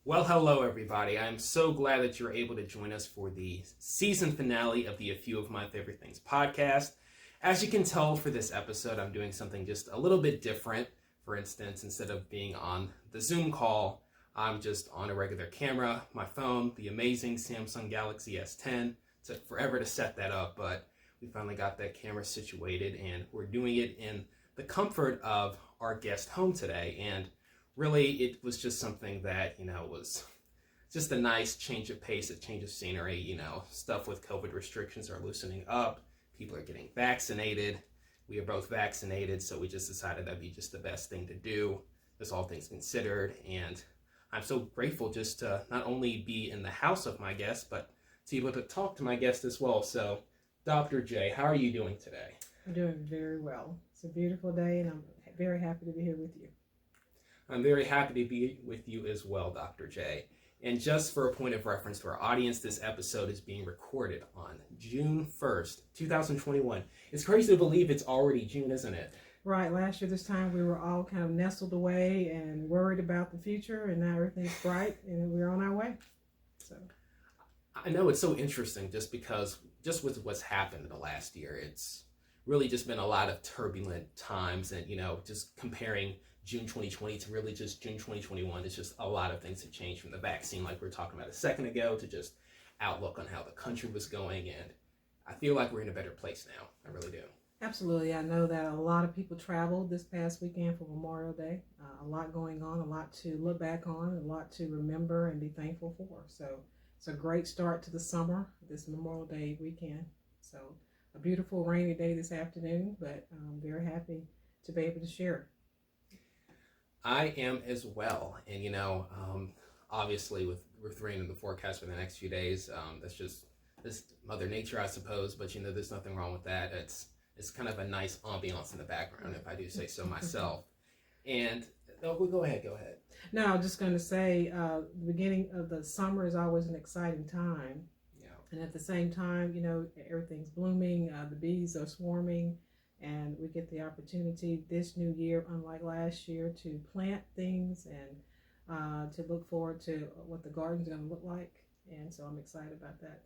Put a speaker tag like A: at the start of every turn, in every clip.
A: Well, hello everybody. I'm so glad that you're able to join us for the season finale of the A Few of My Favorite Things podcast. As you can tell for this episode, I'm doing something just a little bit different. For instance, instead of being on the Zoom call, I'm just on a regular camera, my phone, the amazing Samsung Galaxy S10. It took forever to set that up, but we finally got that camera situated and we're doing it in the comfort of our guest home today. And really, it was just something that, was just a nice change of pace, a change of scenery. Stuff with COVID restrictions are loosening up. People are getting vaccinated. We are both vaccinated, so we just decided that'd be just the best thing to do, just all things considered. And I'm so grateful just to not only be in the house of my guest, but to be able to talk to my guest as well. So, Dr. J, how are you doing today?
B: I'm doing very well. It's a beautiful day, and I'm very happy to be here with you.
A: I'm very happy to be with you as well, Dr. J. And just for a point of reference to our audience, this episode is being recorded on June 1st, 2021. It's crazy to believe it's already June, isn't it?
B: Right. Last year, this time, we were all kind of nestled away and worried about the future, and now everything's bright, and we're on our way. So,
A: I know it's so interesting just because, just with what's happened in the last year, it's really just been a lot of turbulent times, and, just comparing June 2020 to really just June 2021, it's just a lot of things have changed, from the vaccine, like we were talking about a second ago, to just outlook on how the country was going. And I feel like we're in a better place now. I really do.
B: Absolutely. I know that a lot of people traveled this past weekend for Memorial Day. A lot going on, a lot to look back on, a lot to remember and be thankful for. So it's a great start to the summer, this Memorial Day weekend. So a beautiful rainy day this afternoon, but I'm very happy to be able to share it.
A: I am as well. And, obviously with rain in the forecast for the next few days, that's just this Mother Nature, I suppose. But, there's nothing wrong with that. It's kind of a nice ambiance in the background, if I do say so myself. And, go ahead.
B: No, I'm just going to say the beginning of the summer is always an exciting time.
A: Yeah.
B: And at the same time, everything's blooming, the bees are swarming. And we get the opportunity this new year, unlike last year, to plant things and to look forward to what the garden's going to look like. And so I'm excited about that.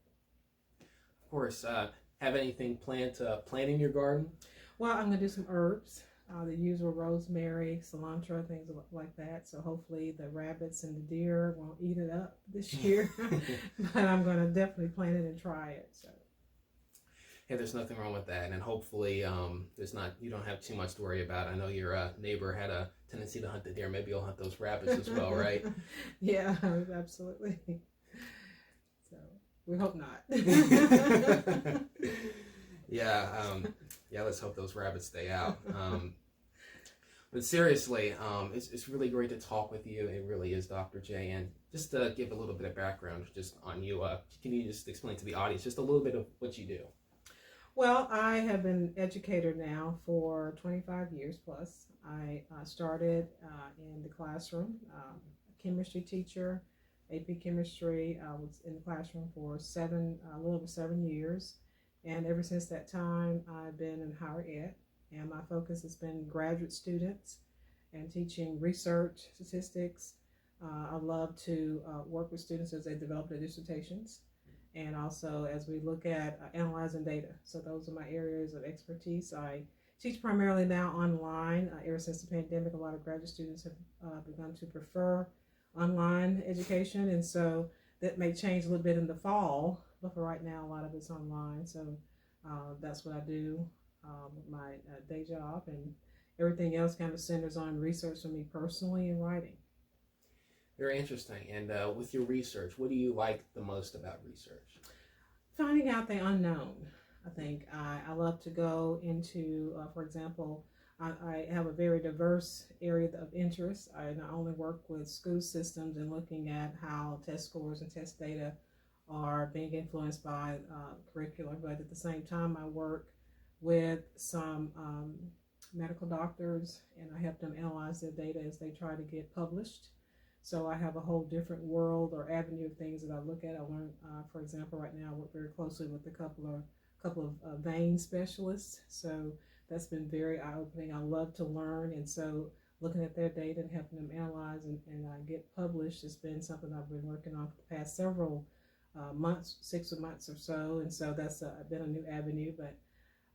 A: Of course. Have anything planned to plant in your garden?
B: Well, I'm going to do some herbs, the usual rosemary, cilantro, things like that. So hopefully the rabbits and the deer won't eat it up this year. But I'm going to definitely plant it and try it. So.
A: Yeah, there's nothing wrong with that, and then hopefully you don't have too much to worry about. I know your neighbor had a tendency to hunt the deer. Maybe you'll hunt those rabbits as well, right?
B: Yeah, absolutely. So we hope not.
A: Yeah, let's hope those rabbits stay out. But seriously, it's really great to talk with you. It really is, Dr. J. And just to give a little bit of background just on you, can you just explain to the audience just a little bit of what you do?
B: Well, I have been an educator now for 25 years plus. I started in the classroom, chemistry teacher, AP chemistry. I was in the classroom for a little over 7 years. And ever since that time, I've been in higher ed. And my focus has been graduate students and teaching research, statistics. I love to work with students as they develop their dissertations. And also as we look at analyzing data. So those are my areas of expertise. I teach primarily now online. Ever since the pandemic, a lot of graduate students have begun to prefer online education. And so that may change a little bit in the fall, but for right now, a lot of it's online. So that's what I do with my day job, and everything else kind of centers on research for me personally and writing.
A: Very interesting. And with your research, what do you like the most about research?
B: Finding out the unknown. I think I love to go into, for example, I have a very diverse area of interest. I not only work with school systems and looking at how test scores and test data are being influenced by curricula, but at the same time I work with some medical doctors, and I help them analyze their data as they try to get published. So I have a whole different world or avenue of things that I look at. I learn, for example, right now I work very closely with a couple of vein specialists. So that's been very eye-opening. I love to learn, and so looking at their data and helping them analyze and get published. It's been something I've been working on for the past several months, 6 months or so, and so that's been a new avenue. But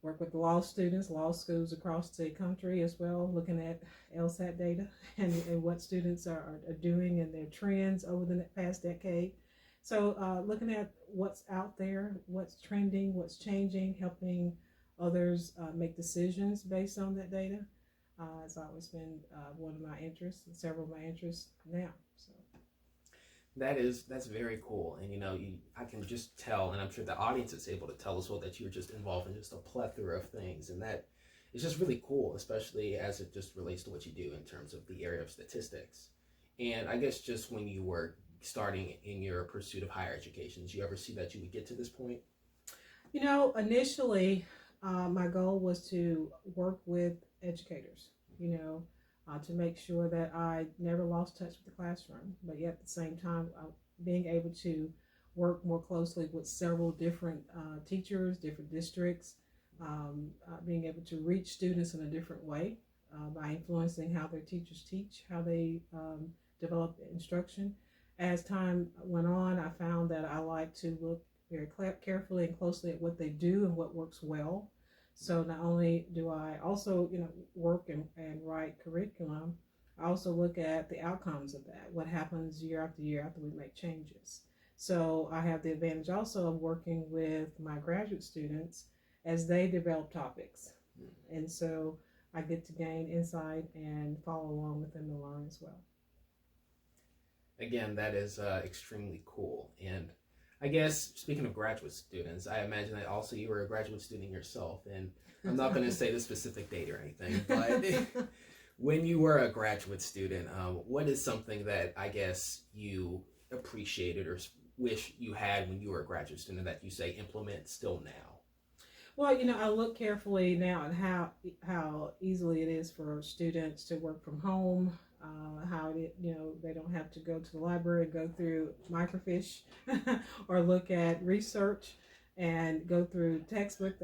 B: work with law students, law schools across the country as well, looking at LSAT data and what students are doing and their trends over the past decade. So looking at what's out there, what's trending, what's changing, helping others make decisions based on that data. It's always been one of my interests and several of my interests now. So
A: that's very cool. And I can just tell, and I'm sure the audience is able to tell as well, that you're just involved in just a plethora of things, and that is just really cool, especially as it just relates to what you do in terms of the area of statistics. And I guess just when you were starting in your pursuit of higher education, did you ever see that you would get to this point?
B: Initially, my goal was to work with educators, to make sure that I never lost touch with the classroom, but yet at the same time, being able to work more closely with several different teachers, different districts, being able to reach students in a different way by influencing how their teachers teach, how they develop instruction. As time went on, I found that I like to look very carefully and closely at what they do and what works well. So not only do I also, work and write curriculum, I also look at the outcomes of that, what happens year after year after we make changes. So I have the advantage also of working with my graduate students as they develop topics. And so I get to gain insight and follow along with them and learn as well.
A: Again, that is extremely cool. And I guess, speaking of graduate students, I imagine that also you were a graduate student yourself. And I'm not going to say the specific date or anything, but when you were a graduate student, what is something that I guess you appreciated or wish you had when you were a graduate student that you say implement still now?
B: Well, I look carefully now at how easily it is for students to work from home, how they don't have to go to the library and go through microfiche or look at research and go through textbook.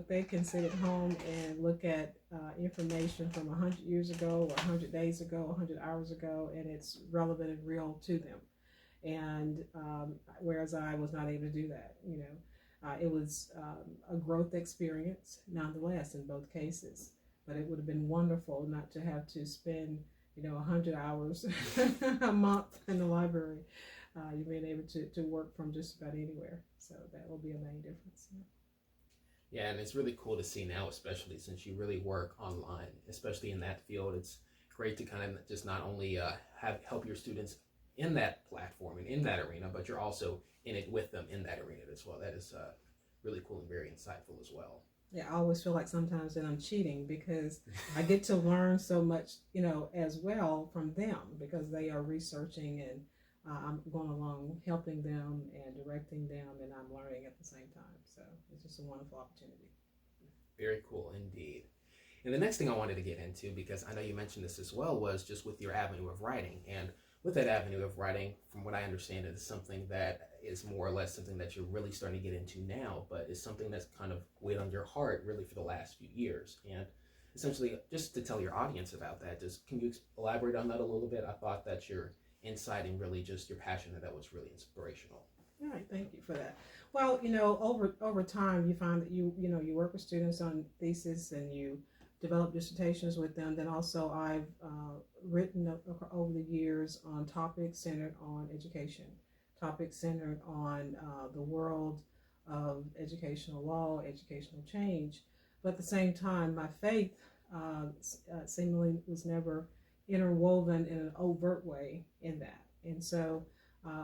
B: They can sit at home and look at information from 100 years ago or 100 days ago, 100 hours ago, and it's relevant and real to them. And whereas I was not able to do that, it was a growth experience nonetheless in both cases. But it would have been wonderful not to have to spend 100 hours a month in the library. You've been able to work from just about anywhere. So that will be a main difference.
A: Yeah, and it's really cool to see now, especially since you really work online, especially in that field. It's great to kind of just not only help your students in that platform and in that arena, but you're also in it with them in that arena as well. That is really cool and very insightful as well.
B: Yeah, I always feel like sometimes that I'm cheating because I get to learn so much, as well from them because they are researching and I'm going along helping them and directing them and I'm learning at the same time. So it's just a wonderful opportunity.
A: Very cool indeed. And the next thing I wanted to get into, because I know you mentioned this as well, was just with your avenue of writing. And with that avenue of writing, from what I understand, it is something that is more or less something that you're really starting to get into now, but it's something that's kind of weighed on your heart really for the last few years. And essentially, just to tell your audience about that, can you elaborate on that a little bit? I thought that your insight and really just your passion that was really inspirational.
B: All right, thank you for that. Well, over time, you find that you work with students on thesis and you develop dissertations with them. Then also I've written over the years on topics centered on education, topics centered on the world of educational law, educational change. But at the same time, my faith seemingly was never interwoven in an overt way in that. And so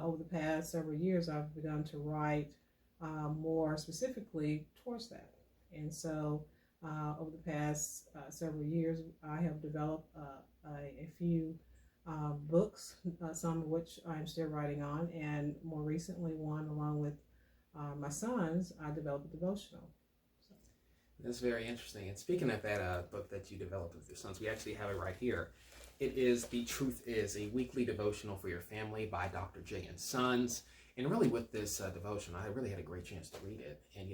B: over the past several years, I've begun to write more specifically towards that. And so over the past several years, I have developed a few books, some of which I'm still writing on, and more recently one along with my sons, I developed a devotional. So.
A: That's very interesting. And speaking of that book that you developed with your sons, we actually have it right here. It is The Truth Is, a weekly devotional for your family by Dr. J and Sons. And really with this devotional, I really had a great chance to read it. And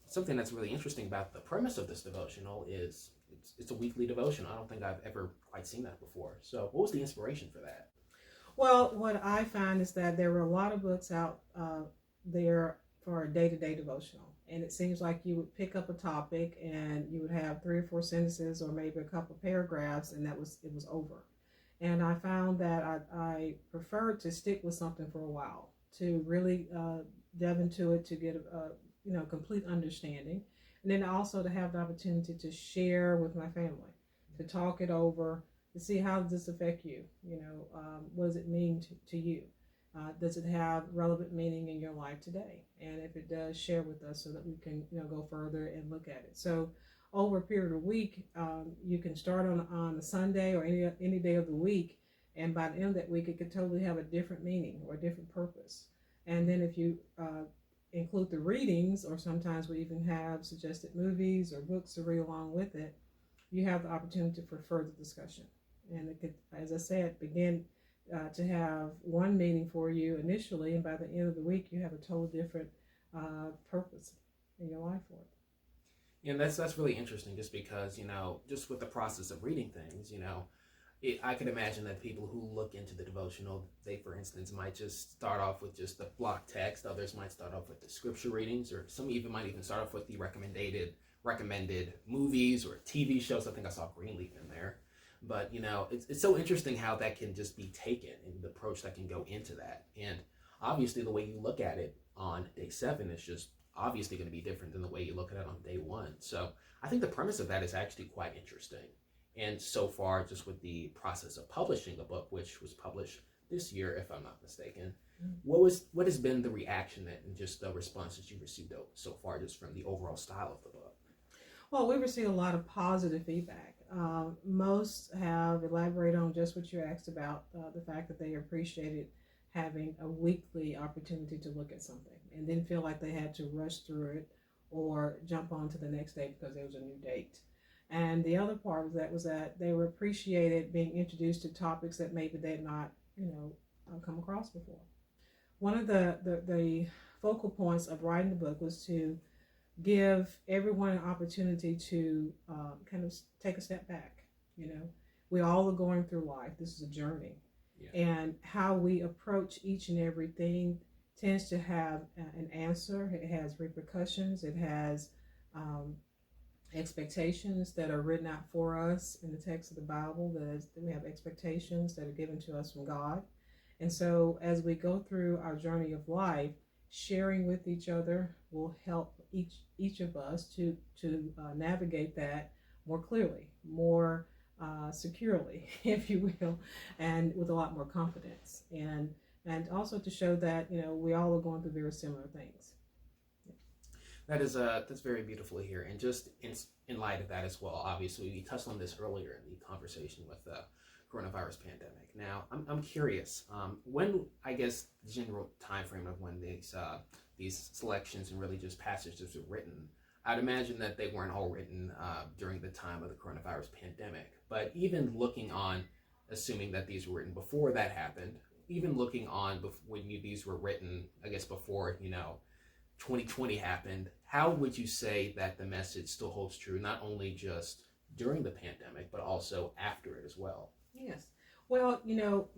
A: something that's really interesting about the premise of this devotional is it's a weekly devotion. I don't think I've ever quite seen that before. So what was the inspiration for that?
B: Well, what I find is that there were a lot of books out there for a day-to-day devotional, and it seems like you would pick up a topic and you would have three or four sentences or maybe a couple paragraphs, and it was over. And I found that I preferred to stick with something for a while to really delve into it to get a complete understanding, and then also to have the opportunity to share with my family, to talk it over, to see how does this affect you. What does it mean to you? Does it have relevant meaning in your life today? And if it does, share with us so that we can go further and look at it. So over a period of a week, you can start on a Sunday or any day of the week, and by the end of that week, it could totally have a different meaning or a different purpose. And then if you include the readings, or sometimes we even have suggested movies or books to read along with it, you have the opportunity for further discussion. And it could, as I said, begin to have one meaning for you initially, and by the end of the week, you have a totally different purpose in your life for it.
A: And that's really interesting, just because just with the process of reading things, I can imagine that people who look into the devotional, they, for instance, might just start off with just the block text. Others might start off with the scripture readings, or some even might even start off with the recommended movies or TV shows. I think I saw Greenleaf in there. But it's so interesting how that can just be taken, and the approach that can go into that. And obviously, the way you look at it on day 7 is just obviously going to be different than the way you look at it on day 1. So I think the premise of that is actually quite interesting. And so far, just with the process of publishing a book, which was published this year, if I'm not mistaken, what has been the reaction and just the responses you've received so far, just from the overall style of the book?
B: Well, we received a lot of positive feedback. Most have elaborated on just what you asked about, the fact that they appreciated having a weekly opportunity to look at something and didn't feel like they had to rush through it or jump on to the next day because there was a new date. And the other part of that was that they were appreciated being introduced to topics that maybe they had not, come across before. One of the focal points of writing the book was to give everyone an opportunity to kind of take a step back. We all are going through life. This is a journey. Yeah. And how we approach each and everything tends to have an answer. It has repercussions. It has expectations that are written out for us in the text of the Bible. That we have expectations that are given to us from God. And so as we go through our journey of life, sharing with each other will help each of us to navigate that more clearly, more securely, if you will, and with a lot more confidence, and also to show that we all are going through very similar things.
A: That's very beautiful to hear. And just in light of that as well, obviously we touched on this earlier in the conversation with the coronavirus pandemic. Now I'm curious, when, I guess, the general time frame of when these selections and really just passages were written, I'd imagine that they weren't all written during the time of the coronavirus pandemic. But even looking on, assuming that these were written before that happened, even looking on when these were written, I guess before 2020 happened, how would you say that the message still holds true, not only just during the pandemic, but also after it as well?
B: Yes. Well,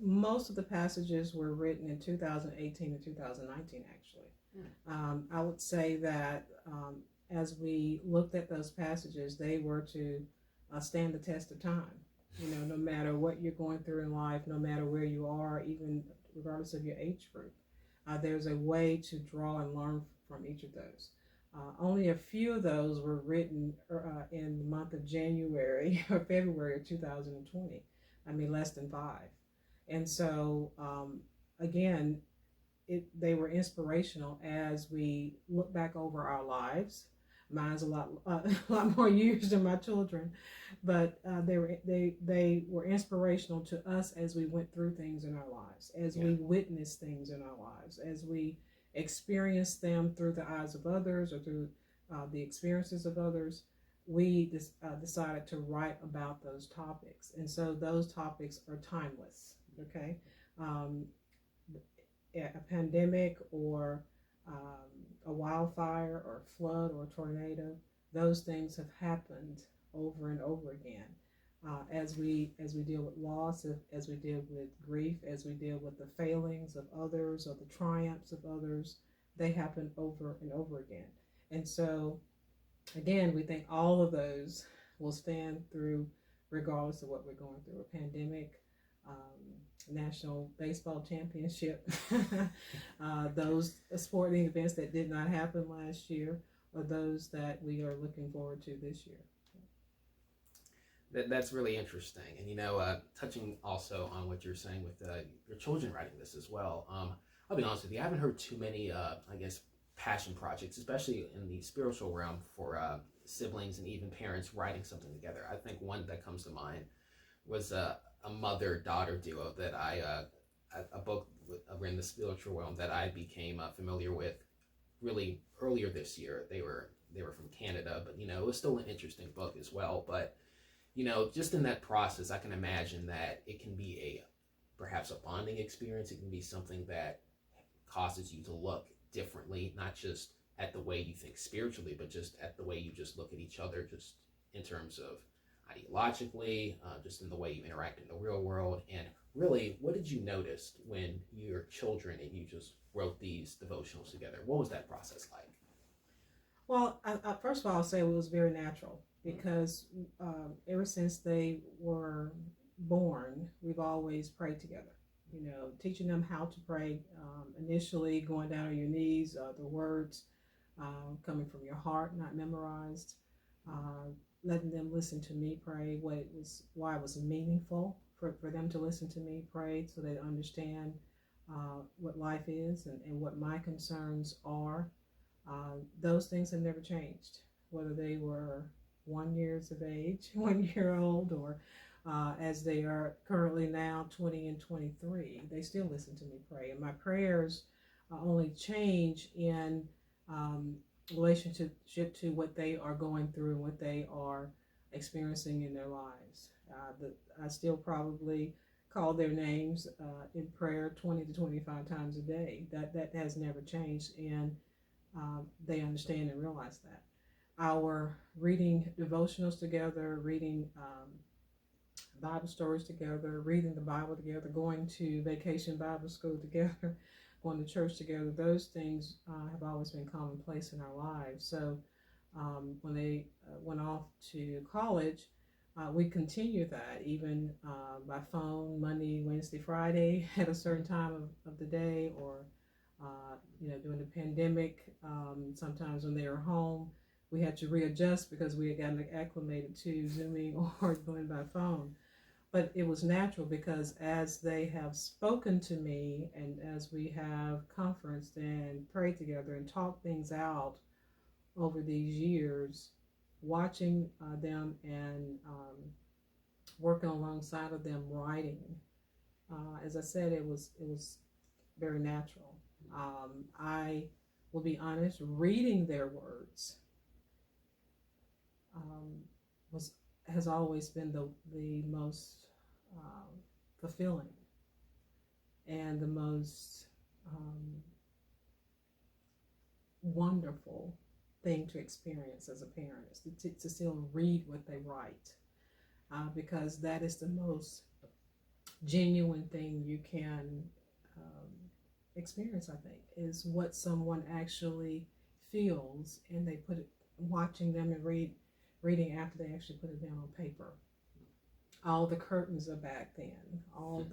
B: most of the passages were written in 2018 and 2019, actually. I would say that as we looked at those passages, they were to stand the test of time. No matter what you're going through in life, no matter where you are, even regardless of your age group, there's a way to draw and learn from each of those. Only a few of those were written in the month of January or February of 2020. I mean, less than 5. And so, again, they were inspirational as we look back over our lives. Mine's a lot more years than my children, but they were inspirational to us as we went through things in our lives, as we witnessed things in our lives, as we experienced them through the eyes of others or through the experiences of others. We decided to write about those topics, and so those topics are timeless. Okay, a pandemic or a wildfire or a flood or a tornado, those things have happened over and over again. as we deal with loss, as we deal with grief, as we deal with the failings of others or the triumphs of others, they happen over and over again. And so, again, we think all of those will stand through regardless of what we're going through, a pandemic, national baseball championship, those sporting events that did not happen last year, or those that we are looking forward to this year.
A: That's really interesting. And, touching also on what you're saying with your children writing this as well, I'll be honest with you, I haven't heard too many, passion projects, especially in the spiritual realm for siblings and even parents writing something together. I think one that comes to mind was a mother-daughter duo that a book in the spiritual realm that I became familiar with really earlier this year. They were from Canada, but, it was still an interesting book as well. But just in that process, I can imagine that it can be perhaps a bonding experience. It can be something that causes you to look differently, not just at the way you think spiritually, but just at the way you just look at each other, just in terms of ideologically, just in the way you interact in the real world. And really, what did you notice when your children and you just wrote these devotionals together? What was that process like?
B: Well, first of all, I'll say it was very natural because ever since they were born, we've always prayed together. Teaching them how to pray, initially going down on your knees, the words coming from your heart, not memorized, letting them listen to me pray, why it was meaningful for them to listen to me pray so they understand what life is and what my concerns are. Those things have never changed, whether they were 1 year of age, 1 year old, or as they are currently now 20 and 23. They still listen to me pray. And my prayers only change in relationship to what they are going through and what they are experiencing in their lives. I still probably call their names in prayer 20 to 25 times a day. That has never changed, and they understand and realize that. Our reading devotionals together, reading Bible stories together, reading the Bible together, going to vacation Bible school together, going to church together, those things have always been commonplace in our lives. So when they went off to college, we continued that even by phone, Monday, Wednesday, Friday at a certain time of the day, or during the pandemic, sometimes when they were home, we had to readjust because we had gotten acclimated to Zooming or going by phone. But it was natural because as they have spoken to me and as we have conferenced and prayed together and talked things out over these years, watching them and working alongside of them writing, as I said, it was very natural. I will be honest, reading their words has always been the most fulfilling and the most wonderful thing to experience as a parent, is to still read what they write, because that is the most genuine thing you can experience, I think, is what someone actually feels, and they put it, watching them and reading after they actually put it down on paper. All the curtains are back then. All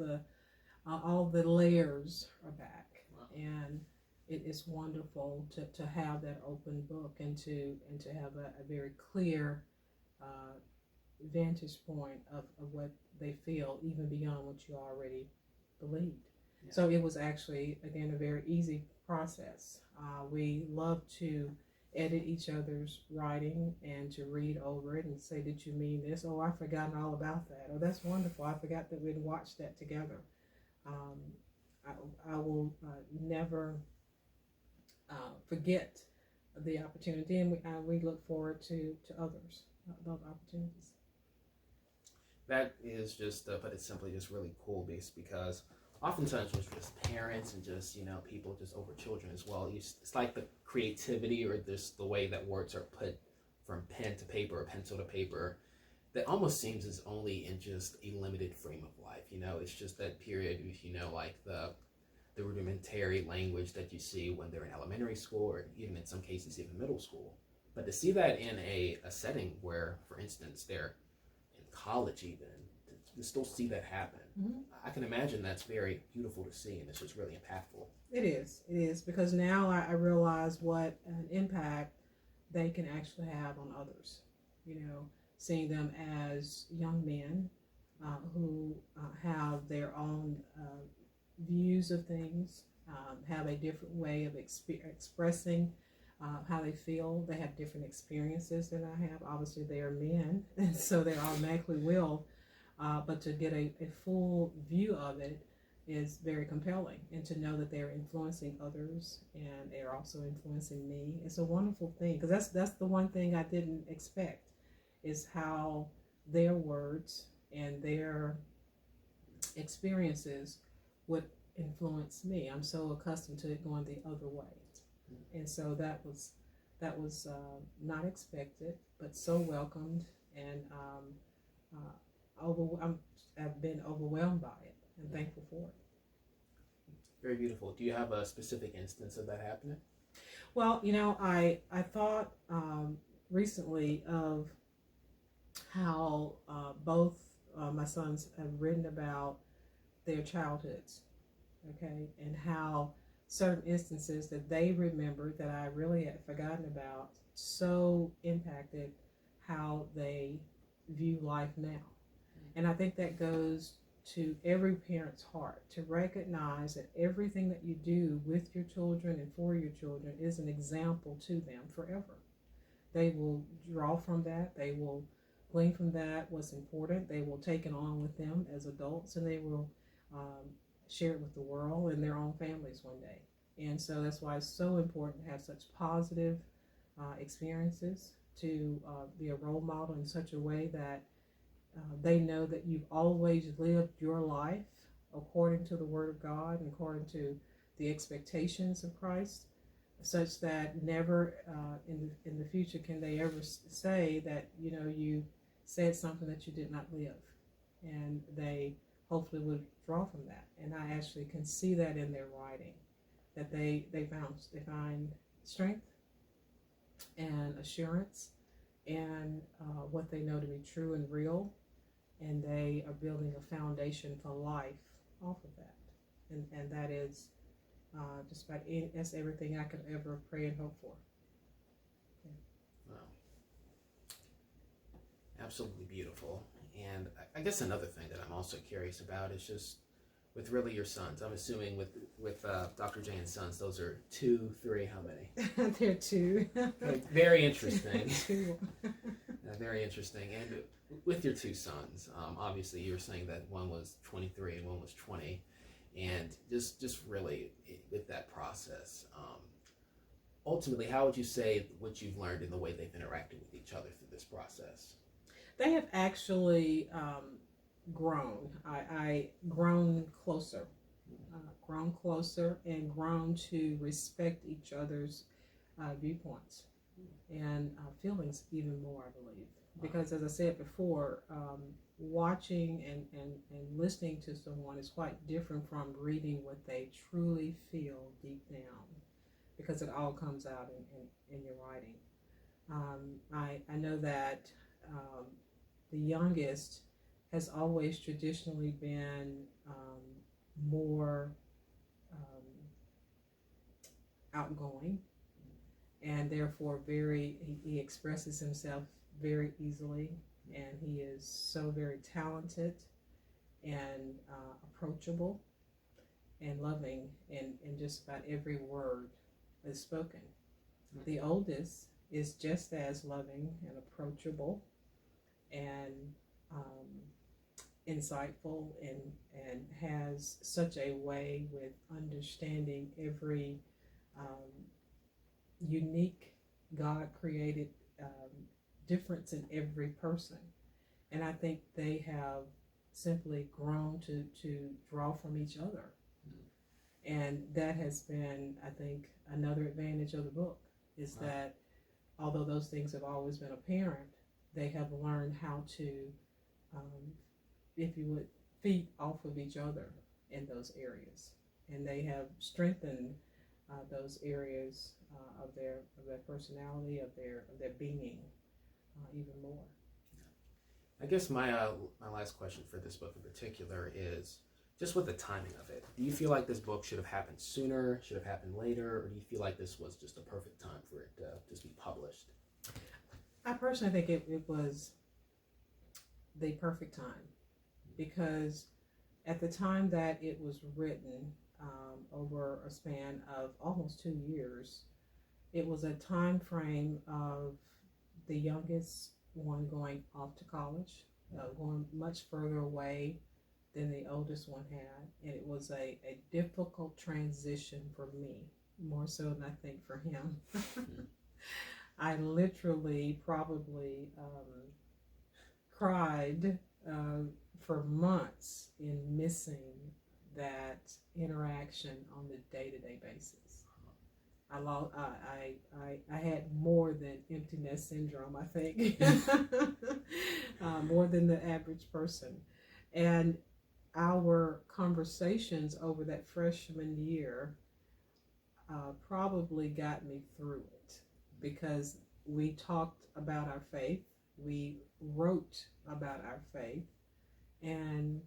B: the layers are back. Wow. And it is wonderful to have that open book and to have a very clear vantage point of what they feel, even beyond what you already believed. Yeah. So it was actually, again, a very easy process. We love to edit each other's writing and to read over it and say, did you mean this? Oh, I've forgotten all about that. Oh, that's wonderful. I forgot that we'd watched that together. I will never forget the opportunity, and we look forward to others, those opportunities.
A: That is just, put it simply, just really cool, because oftentimes with just parents and just, people just over children as well, it's like the creativity or just the way that words are put from pen to paper or pencil to paper that almost seems is only in just a limited frame of life. It's just that period, like the rudimentary language that you see when they're in elementary school, or even in some cases even middle school. But to see that in a setting where, for instance, they're in college even, to still see that happen, I can imagine that's very beautiful to see, and it's just really impactful.
B: It is, because now I realize what an impact they can actually have on others. Seeing them as young men who have their own views of things, have a different way of expressing how they feel. They have different experiences than I have. Obviously, they are men, and so they automatically will. But to get a full view of it is very compelling, and to know that they're influencing others and they're also influencing me. It's a wonderful thing, because that's the one thing I didn't expect, is how their words and their experiences would influence me. I'm so accustomed to it going the other way, and so that was not expected, but so welcomed, and I've been overwhelmed by it and thankful for it.
A: Very beautiful. Do you have a specific instance of that happening?
B: Well, I thought recently of how both my sons have written about their childhoods, okay, and how certain instances that they remembered that I really had forgotten about so impacted how they view life now. And I think that goes to every parent's heart, to recognize that everything that you do with your children and for your children is an example to them forever. They will draw from that. They will glean from that what's important. They will take it on with them as adults, and they will share it with the world and their own families one day. And so that's why it's so important to have such positive experiences, to be a role model in such a way that they know that you've always lived your life according to the Word of God and according to the expectations of Christ, such that never in the future can they ever say that you said something that you did not live, and they hopefully would draw from that. And I actually can see that in their writing, that they find strength and assurance and what they know to be true and real, and they are building a foundation for life off of that, and that is just about that's everything I could ever pray and hope for.
A: Wow, absolutely beautiful. And I guess another thing that I'm also curious about is just with really your sons. I'm assuming with Dr. Jane's sons, those are 2, 3, how many?
B: They're 2.
A: Very interesting.
B: 2.
A: Very interesting. And with your 2 sons, obviously you were saying that one was 23 and one was 20, and just really with that process, ultimately, how would you say what you've learned in the way they've interacted with each other through this process?
B: They have actually grown. I grown closer, and grown to respect each other's viewpoints and feelings even more, I believe. Because as I said before, watching and listening to someone is quite different from reading what they truly feel deep down, because it all comes out in your writing. I know that the youngest has always traditionally been more outgoing, and therefore he expresses himself very easily, and he is so very talented and approachable and loving in just about every word that's spoken. The oldest is just as loving and approachable and insightful, and has such a way with understanding every unique God created difference in every person. And I think they have simply grown to draw from each other. And that has been, I think, another advantage of the book, is that although those things have always been apparent, they have learned how to, if you would, feed off of each other in those areas, and they have strengthened those areas of their personality, of their being, even more.
A: I guess my last question for this book in particular is just with the timing of it. Do you feel like this book should have happened sooner, should have happened later, or do you feel like this was just a perfect time for it to just be published?
B: I personally think it was the perfect time, because at the time that it was written, over a span of almost 2 years, it was a time frame of the youngest one going off to college, going much further away than the oldest one had. And it was a difficult transition for me, more so than I think for him. I literally probably cried for months in missing that interaction on the day-to-day basis. I had more than empty nest syndrome, I think, more than the average person. And our conversations over that freshman year probably got me through it, because we talked about our faith, we wrote about our faith, and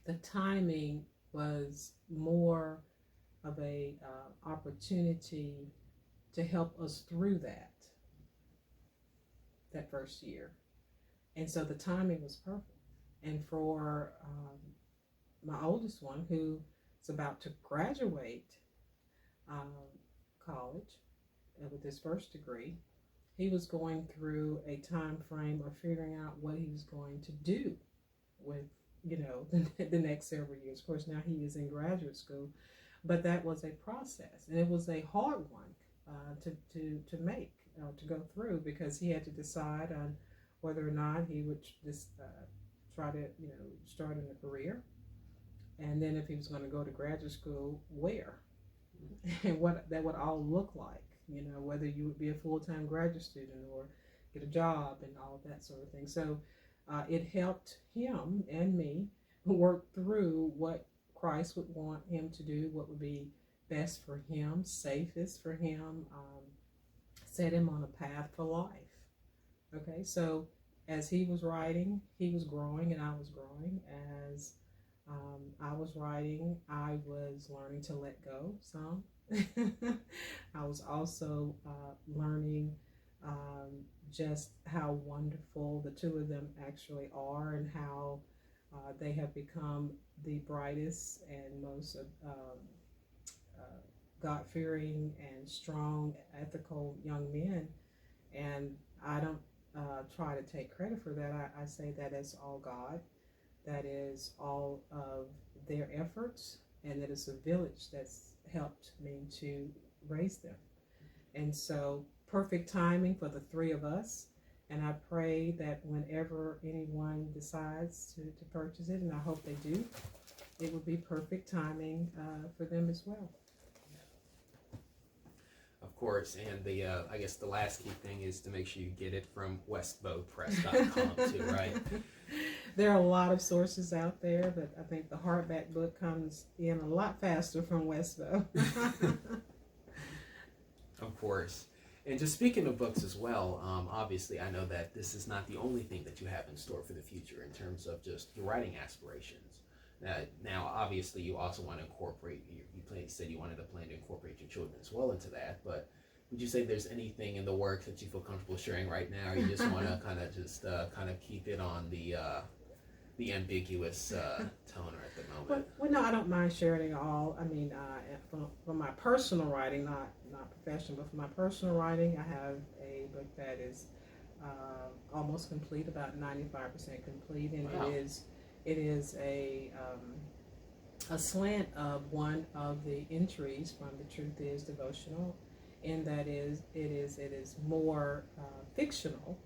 B: the timing was more of a opportunity to help us through that first year. And so the timing was perfect. And for my oldest one, who is about to graduate college with his first degree, he was going through a time frame of figuring out what he was going to do with, the next several years. Of course, now he is in graduate school, but that was a process, and it was a hard one to make, to go through, because he had to decide on whether or not he would just try to, start in a career, and then if he was going to go to graduate school, where, and what that would all look like, whether you would be a full-time graduate student or get a job and all of that sort of thing. So it helped him and me work through what Christ would want him to do, what would be best for him, safest for him, set him on a path for life. Okay, so as he was writing, he was growing and I was growing. As I was writing, I was learning to let go some. I was also learning just how wonderful the two of them actually are, and how they have become the brightest and most God-fearing and strong, ethical young men. And I don't try to take credit for that. I say that is all God. That is all of their efforts, and that it's a village that's helped me to raise them. And so, perfect timing for the three of us. And I pray that whenever anyone decides to purchase it, and I hope they do, it would be perfect timing for them as well.
A: Of course, and the I guess the last key thing is to make sure you get it from WestBowPress.com too, right?
B: There are a lot of sources out there, but I think the hardback book comes in a lot faster from WestBow.
A: Of course. And just speaking of books as well, obviously I know that this is not the only thing that you have in store for the future in terms of just your writing aspirations. Now, obviously, you also want to incorporate, said you wanted to plan to incorporate your children as well into that, but would you say there's anything in the works that you feel comfortable sharing right now, or you just want to kind of keep it on the ambiguous toner at the moment?
B: Well, no, I don't mind sharing it all. I mean, for my personal writing, not professional, but for my personal writing, I have a book that is almost complete, about 95% complete, and
A: wow.
B: It is a slant of one of the entries from The Truth Is Devotional, and that is it is more fictional,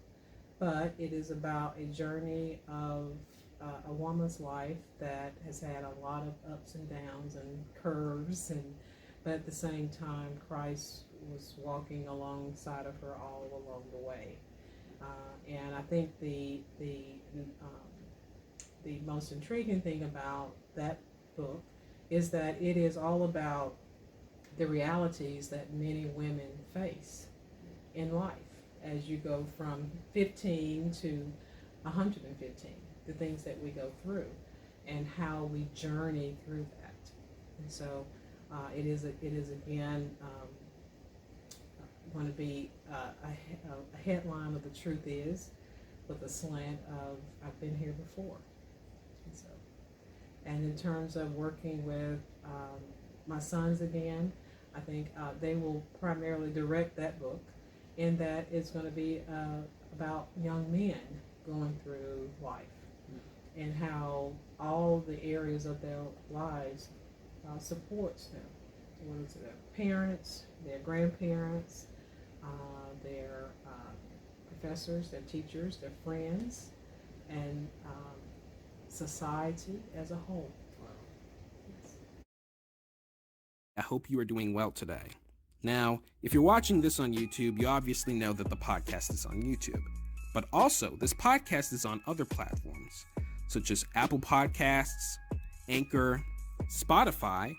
B: but it is about a journey of a woman's life that has had a lot of ups and downs and curves, but at the same time, Christ was walking alongside of her all along the way. And I think the most intriguing thing about that book is that it is all about the realities that many women face in life as you go from 15 to 115, the things that we go through and how we journey through that. And so it is again going to be a headline of the truth is with a slant of I've been here before. And in terms of working with my sons again, I think they will primarily direct that book in that it's going to be about young men going through life and how all the areas of their lives supports them. Whether it's their parents, their grandparents, their professors, their teachers, their friends, and society as a whole. Yes.
A: I hope you are doing well today. Now, if you're watching this on YouTube, you obviously know that the podcast is on YouTube. But also, this podcast is on other platforms, such as Apple Podcasts, Anchor, Spotify.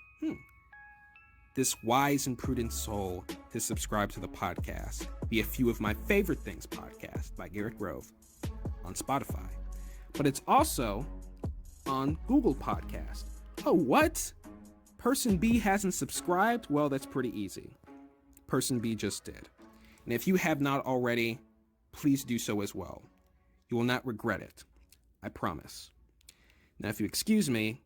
A: This wise and prudent soul to subscribe to the podcast, the A Few of My Favorite Things podcast by Garrett Grove on Spotify. But it's also on Google Podcast. Oh, what? Person B hasn't subscribed? Well, that's pretty easy. Person B just did. And if you have not already, please do so as well. You will not regret it. I promise. Now, if you excuse me,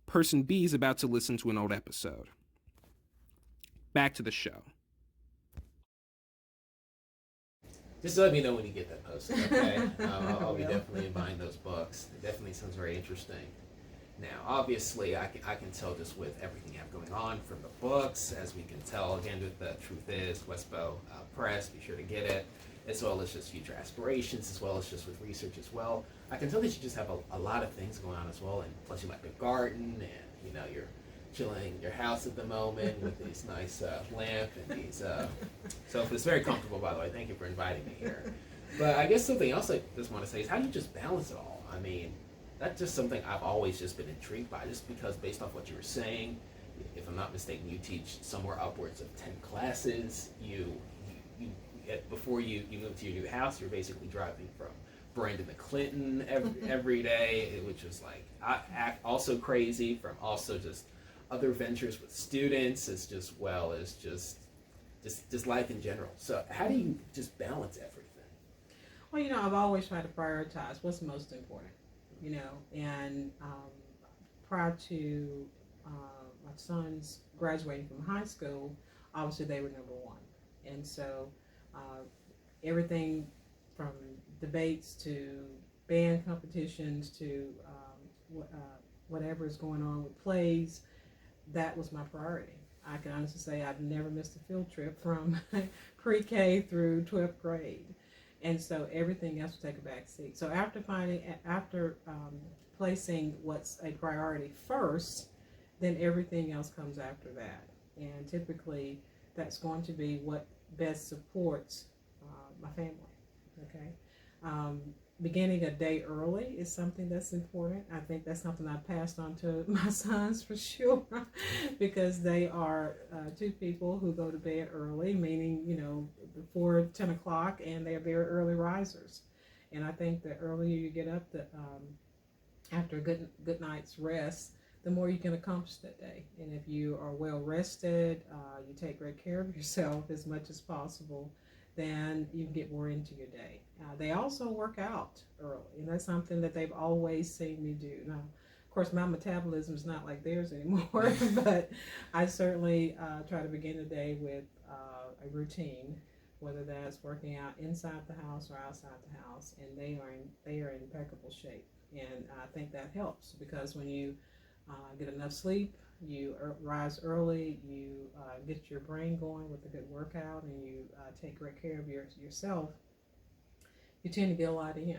A: Person B is about to listen to an old episode. Back to the show. Just let me know when you get that posted, okay? I'll be definitely buying those books. It definitely sounds very interesting. Now, obviously, I can tell just with everything you have going on from the books, as we can tell, again, with the truth is, WestBow Press, be sure to get it, as well as just future aspirations, as well as just with research as well. I can tell that you just have a lot of things going on as well, and plus you like a garden, and, you're chilling in your house at the moment with these nice lamp and these so it's very comfortable, by the way. Thank you for inviting me here. But I guess something else I just want to say is how do you just balance it all? I mean, that's just something I've always just been intrigued by, just because based off what you were saying, if I'm not mistaken, you teach somewhere upwards of 10 classes. Before you move to your new house, you're basically driving from Brandon to Clinton every day, which was like also crazy, from also just other ventures with students, as just well as just life in general. So how do you just balance everything?
B: Well, I've always tried to prioritize what's most important, and prior to my sons graduating from high school, obviously they were number one. And so everything from debates to band competitions to whatever is going on with plays, that was my priority. I can honestly say I've never missed a field trip from pre-K through 12th grade. And so everything else would take a back seat. So after placing what's a priority first, then everything else comes after that. And typically that's going to be what best supports my family. Okay. Beginning a day early is something that's important. I think that's something I passed on to my sons for sure, because they are two people who go to bed early, meaning, before 10 o'clock, and they are very early risers. And I think the earlier you get up, after a good night's rest, the more you can accomplish that day. And if you are well rested, you take great care of yourself as much as possible, then you can get more into your day. They also work out early, and that's something that they've always seen me do. Now, of course, my metabolism is not like theirs anymore, but I certainly try to begin the day with a routine, whether that's working out inside the house or outside the house, and they are in impeccable shape. And I think that helps, because when you get enough sleep, you rise early, you get your brain going with a good workout, and you take great care of yourself, you tend to get a lot in.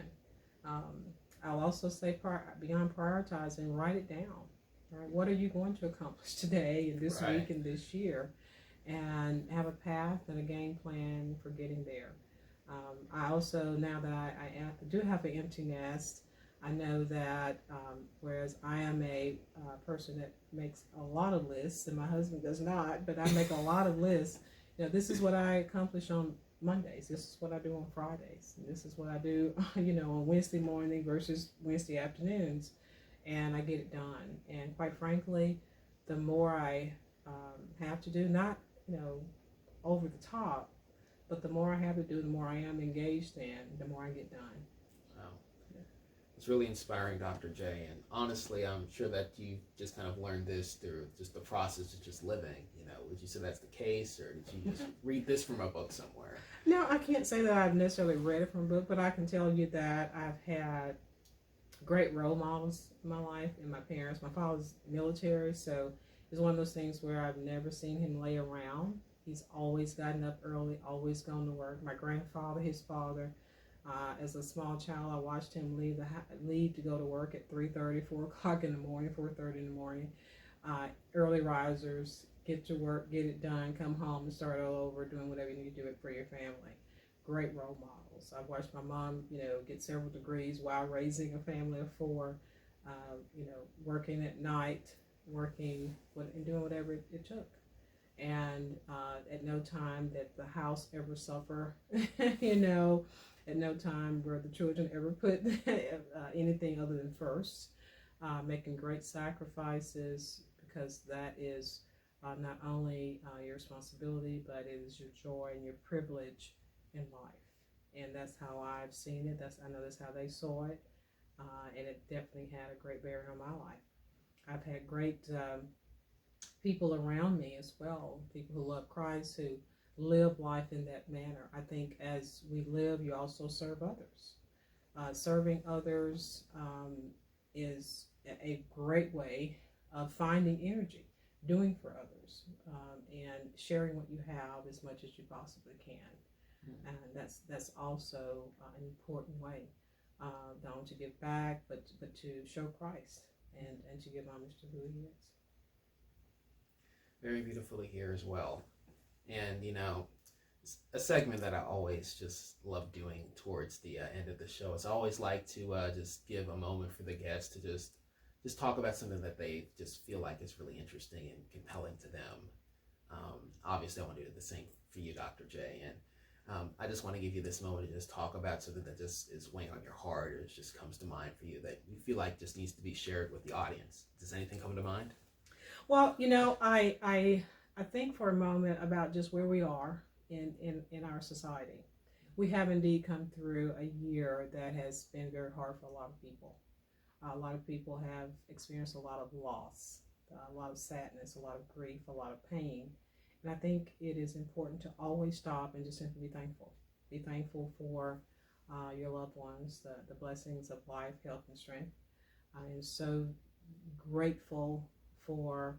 B: I'll also say beyond prioritizing, write it down. Right? What are you going to accomplish today and this week and this year? And have a path and a game plan for getting there. I also, now that I do have an empty nest, I know that whereas I am a person that makes a lot of lists, and my husband does not, but I make a lot of lists. This is what I accomplish on Mondays. This is what I do on Fridays. And this is what I do, on Wednesday morning versus Wednesday afternoons, and I get it done. And quite frankly, the more I have to do, not over the top, but the more I have to do, the more I am engaged in, the more I get done.
A: Wow. It's really inspiring, Dr. J. And honestly, I'm sure that you just kind of learned this through just the process of just living. Would you say that's the case, or did you just read this from a book somewhere?
B: No, I can't say that I've necessarily read it from a book, but I can tell you that I've had great role models in my life, and my parents. My father's military, so it's one of those things where I've never seen him lay around. He's always gotten up early, always gone to work. My grandfather, his father, as a small child, I watched him leave to go to work at 3:30, 4 o'clock in the morning, 4:30 in the morning. Early risers, get to work, get it done, come home and start all over, doing whatever you need to do it for your family. Great role models. I've watched my mom, get several degrees while raising a family of 4, working at night, and doing whatever it took. And at no time did the house ever suffer, at no time were the children ever put anything other than first, making great sacrifices, because that is not only your responsibility, but it is your joy and your privilege in life. And that's how I've seen it. I know that's how they saw it, and it definitely had a great bearing on my life. I've had great people around me as well, people who love Christ, who live life in that manner. I think as we live, you also serve others. Serving others is a great way of finding energy, doing for others, and sharing what you have as much as you possibly can. Mm-hmm. And that's also an important way, not only to give back, but to show Christ and to give homage to who He is.
A: Very beautiful to hear as well. And, a segment that I always just love doing towards the end of the show is I always like to just give a moment for the guests to just talk about something that they just feel like is really interesting and compelling to them. Obviously, I want to do the same for you, Dr. J. And I just want to give you this moment to just talk about something that just is weighing on your heart, or it just comes to mind for you that you feel like just needs to be shared with the audience. Does anything come to mind?
B: Well, I think for a moment about just where we are in our society. We have indeed come through a year that has been very hard for a lot of people. A lot of people have experienced a lot of loss, a lot of sadness, a lot of grief, a lot of pain. And I think it is important to always stop and just simply be thankful. Be thankful for your loved ones, the blessings of life, health, and strength. I am so grateful for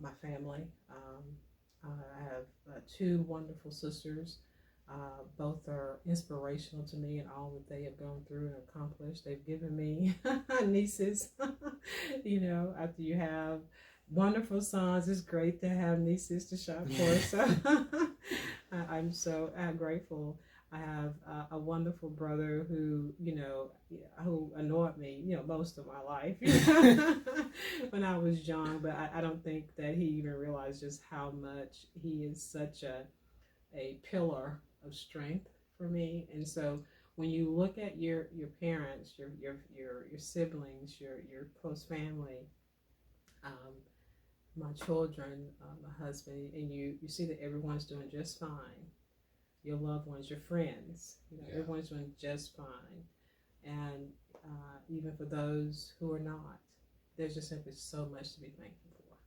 B: my family. I have 2 wonderful sisters. Both are inspirational to me in all that they have gone through and accomplished. They've given me nieces. After you have wonderful sons, it's great to have nieces to shop for. So I'm so grateful. I have a wonderful brother who annoyed me, most of my life when I was young. But I don't think that he even realized just how much he is such a pillar of strength for me. And so when you look at your parents, your siblings, your close family, my children, my husband, and you see that everyone's doing just fine. Your loved ones, your friends, everyone's doing just fine. And even for those who are not, there's just simply so much to be thankful for.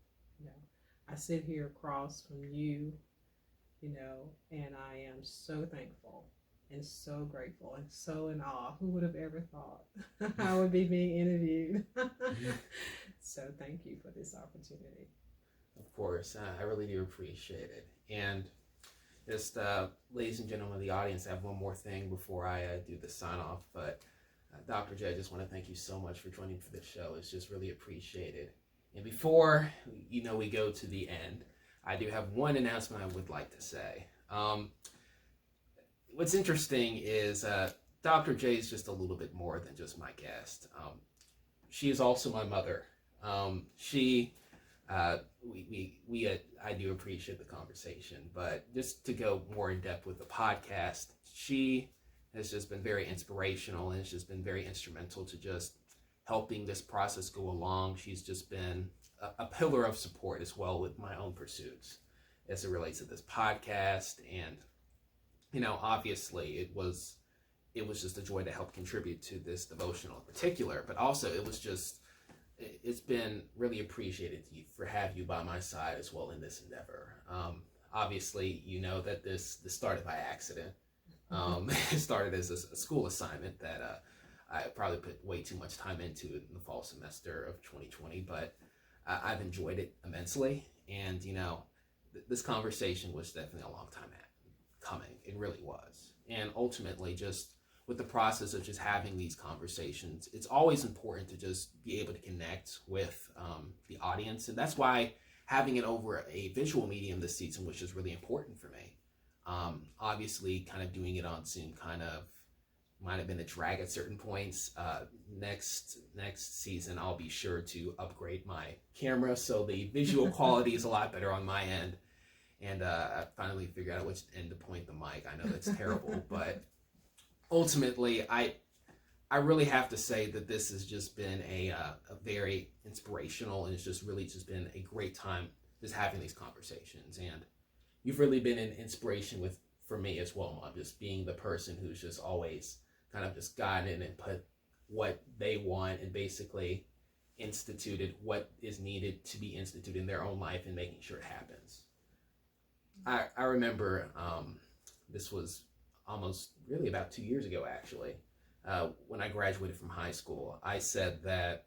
B: I sit here across from you, and I am so thankful and so grateful and so in awe. Who would have ever thought I would be being interviewed? So thank you for this opportunity.
A: Of course, I really do appreciate it. And just, ladies and gentlemen of the audience, I have one more thing before I do the sign off. But Dr. J, I just want to thank you so much for joining for this show. It's just really appreciated. And before we go to the end, I do have one announcement I would like to say. what's interesting is Dr. J is just a little bit more than just my guest. She is also my mother. She, I do appreciate the conversation, but just to go more in depth with the podcast, she has just been very inspirational and has just been very instrumental to just helping this process go along. She's just been a pillar of support as well with my own pursuits as it relates to this podcast. And, obviously it was just a joy to help contribute to this devotional in particular, but also it's been really appreciated for have you by my side as well in this endeavor. Obviously, that this started by accident. It started as a school assignment that I probably put way too much time into in the fall semester of 2020, but I've enjoyed it immensely. And, this conversation was definitely a long time coming. It really was. And ultimately, just with the process of just having these conversations, it's always important to just be able to connect with the audience. And that's why having it over a visual medium this season, which is really important for me. Obviously, kind of doing it on Zoom kind of might have been a drag at certain points. Next season, I'll be sure to upgrade my camera so the visual quality is a lot better on my end. And I finally figured out which end to point the mic. I know that's terrible, but ultimately, I really have to say that this has just been a very inspirational, and it's just really just been a great time just having these conversations. And you've really been an inspiration for me as well, Mom, just being the person who's just always kind of just gotten in and put what they want and basically instituted what is needed to be instituted in their own life and making sure it happens. I remember this was almost really about 2 years ago, actually, when I graduated from high school. I said that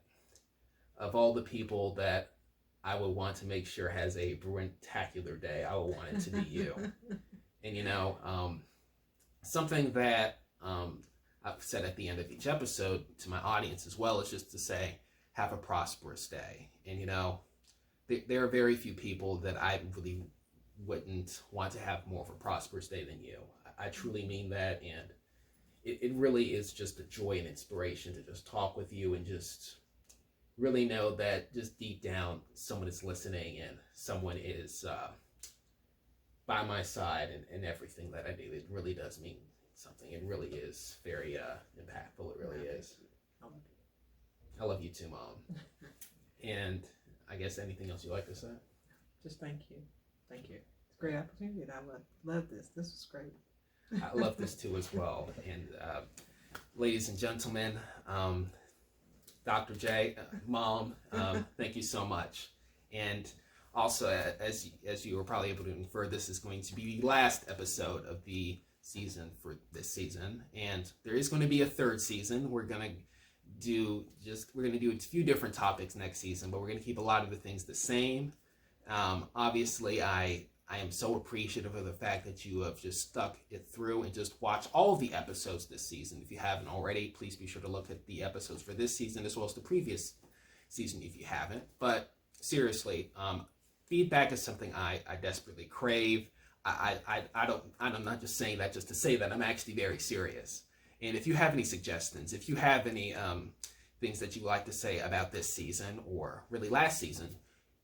A: of all the people that I would want to make sure has a Bruintacular day, I would want it to be you. And, something that I've said at the end of each episode to my audience as well is just to say, have a prosperous day. And, there are very few people that I really wouldn't want to have more of a prosperous day than you. I truly mean that, and it really is just a joy and inspiration to just talk with you and just really know that just deep down someone is listening and someone is by my side in everything that I do. It really does mean something. It really is very impactful. It really is. I love you too, Mom. And I guess anything else you'd like to say?
B: Just thank you. Thank you. It's a great opportunity, and I love this. This was great.
A: I love this too as well. And ladies and gentlemen, Dr. J, Mom, thank you so much. And also, as you were probably able to infer, this is going to be the last episode of the season for this season. And there is going to be a third season. We're going to do a few different topics next season, but we're going to keep a lot of the things the same. Obviously, I am so appreciative of the fact that you have just stuck it through and just watched all of the episodes this season. If you haven't already, please be sure to look at the episodes for this season as well as the previous season if you haven't. But seriously, feedback is something I desperately crave. I'm not just saying that just to say that. I'm actually very serious. And if you have any suggestions, if you have any things that you'd like to say about this season or really last season,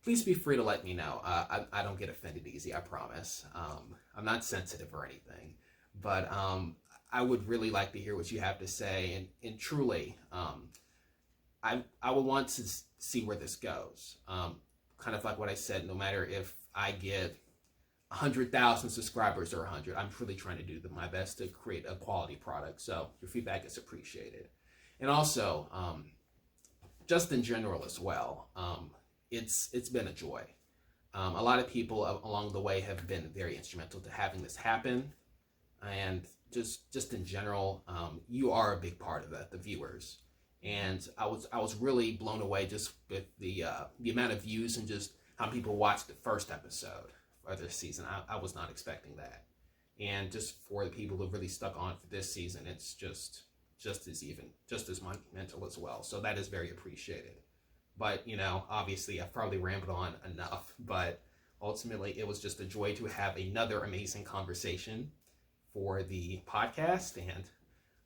A: please be free to let me know. I don't get offended easy, I promise. I'm not sensitive or anything. But I would really like to hear what you have to say. And truly, I would want to see where this goes. Kind of like what I said, no matter if I get 100,000 subscribers or 100, I'm really trying to do my best to create a quality product. So your feedback is appreciated. And also, just in general as well, it's been a joy. A lot of people along the way have been very instrumental to having this happen. And just in general, you are a big part of that, the viewers. And I was really blown away just with the amount of views and just how people watched the first episode of this season. I was not expecting that. And just for the people who really stuck on for this season, it's just as monumental as well. So that is very appreciated. But, obviously I've probably rambled on enough, but ultimately it was just a joy to have another amazing conversation for the podcast. And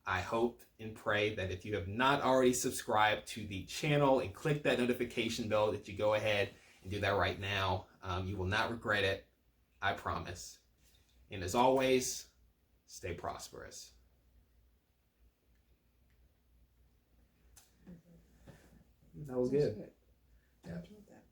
A: I hope and pray that if you have not already subscribed to the channel and click that notification bell, that you go ahead and do that right now. You will not regret it. I promise. And as always, stay prosperous. That was good.
B: I enjoyed that.